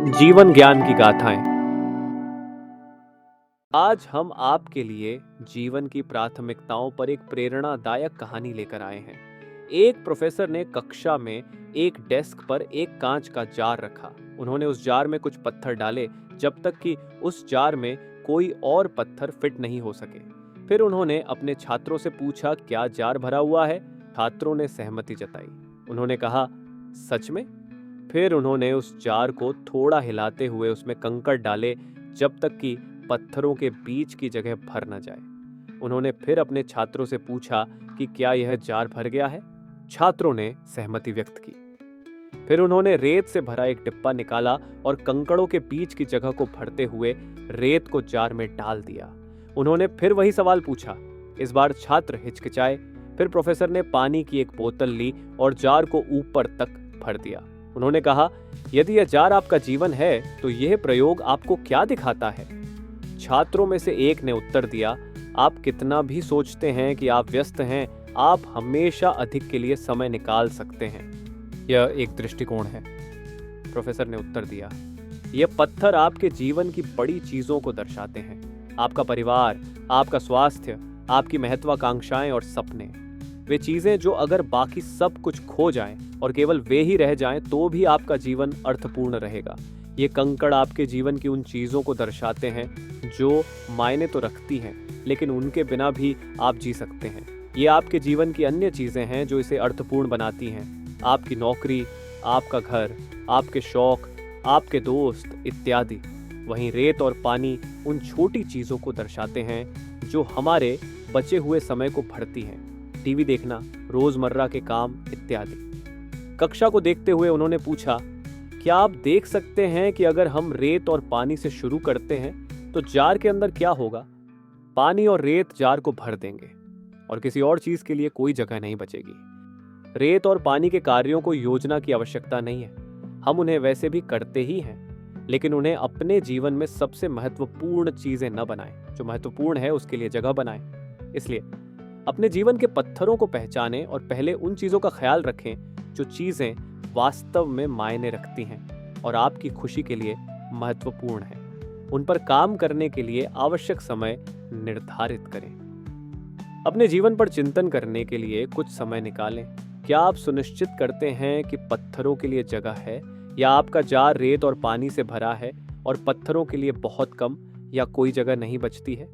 जीवन ज्ञान की गाथाएं। आज हम आपके लिए जीवन की प्राथमिकताओं पर एक प्रेरणादायक कहानी लेकर आए हैं। एक प्रोफेसर ने कक्षा में एक डेस्क पर एक कांच का जार रखा। उन्होंने उस जार में कुछ पत्थर डाले जब तक कि उस जार में कोई और पत्थर फिट नहीं हो सके। फिर उन्होंने अपने छात्रों से पूछा, क्या जार भरा हुआ है? छात्रों ने सहमति जताई। उन्होंने कहा, सच में? फिर उन्होंने उस जार को थोड़ा हिलाते हुए उसमें कंकड़ डाले जब तक कि पत्थरों के बीच की जगह भर न जाए। उन्होंने फिर अपने छात्रों से पूछा कि क्या यह जार भर गया है? छात्रों ने सहमति व्यक्त की। फिर उन्होंने रेत से भरा एक डिब्बा निकाला और कंकड़ों के बीच की जगह को भरते हुए रेत को जार में डाल दिया। उन्होंने फिर वही सवाल पूछा। इस बार छात्र हिचकिचाए। फिर प्रोफेसर ने पानी की एक बोतल ली और जार को ऊपर तक भर दिया। उन्होंने कहा, यदि यह जार आपका जीवन है तो यह प्रयोग आपको क्या दिखाता है? छात्रों में से एक ने उत्तर दिया, आप कितना भी सोचते हैं कि आप व्यस्त हैं, आप हमेशा अधिक के लिए समय निकाल सकते हैं। यह एक दृष्टिकोण है। प्रोफेसर ने उत्तर दिया, यह पत्थर आपके जीवन की बड़ी चीजों को दर्शाते हैं। आपका परिवार, आपका स्वास्थ्य, आपकी महत्वाकांक्षाएं और सपने। वे चीजें जो अगर बाकी सब कुछ खो जाएं और केवल वे ही रह जाएं तो भी आपका जीवन अर्थपूर्ण रहेगा। ये कंकड़ आपके जीवन की उन चीजों को दर्शाते हैं जो मायने तो रखती हैं, लेकिन उनके बिना भी आप जी सकते हैं। ये आपके जीवन की अन्य चीजें हैं जो इसे अर्थपूर्ण बनाती हैं। आपकी नौकरी, आपका घर, आपके शौक, आपके दोस्त इत्यादि। वहीं रेत और पानी उन छोटी चीजों को दर्शाते हैं जो हमारे बचे हुए समय को भरती हैं। टीवी देखना, रोजमर्रा के काम इत्यादि। कक्षा को देखते हुए उन्होंने पूछा, क्या आप देख सकते हैं कि अगर हम रेत और पानी से शुरू करते हैं तो जार के अंदर क्या होगा? पानी और रेत जार को भर देंगे और किसी और चीज के लिए कोई जगह नहीं बचेगी। रेत और पानी के कार्यों को योजना की आवश्यकता नहीं है। हम उन्हें वैसे भी करते ही हैं, लेकिन उन्हें अपने जीवन में सबसे महत्वपूर्ण चीजें न बनाएं। जो महत्वपूर्ण है उसके लिए जगह बनाएं। इसलिए अपने जीवन के पत्थरों को पहचानें और पहले उन चीजों का ख्याल रखें जो चीजें वास्तव में मायने रखती हैं और आपकी खुशी के लिए महत्वपूर्ण है। उन पर काम करने के लिए आवश्यक समय निर्धारित करें। अपने जीवन पर चिंतन करने के लिए कुछ समय निकालें। क्या आप सुनिश्चित करते हैं कि पत्थरों के लिए जगह है, या आपका जार रेत और पानी से भरा है और पत्थरों के लिए बहुत कम या कोई जगह नहीं बचती है?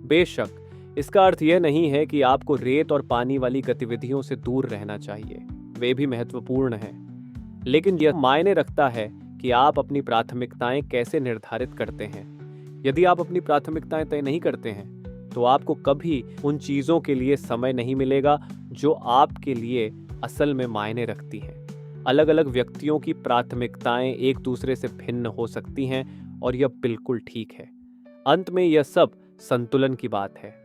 बेशक इसका अर्थ यह नहीं है कि आपको रेत और पानी वाली गतिविधियों से दूर रहना चाहिए। वे भी महत्वपूर्ण हैं, लेकिन यह मायने रखता है कि आप अपनी प्राथमिकताएं कैसे निर्धारित करते हैं। यदि आप अपनी प्राथमिकताएं तय नहीं करते हैं तो आपको कभी उन चीजों के लिए समय नहीं मिलेगा जो आपके लिए असल में मायने रखती हैं। अलग अलग व्यक्तियों की प्राथमिकताएं एक दूसरे से भिन्न हो सकती हैं और यह बिल्कुल ठीक है। अंत में यह सब संतुलन की बात है।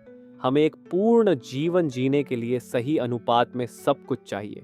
हमें एक पूर्ण जीवन जीने के लिए सही अनुपात में सब कुछ चाहिए।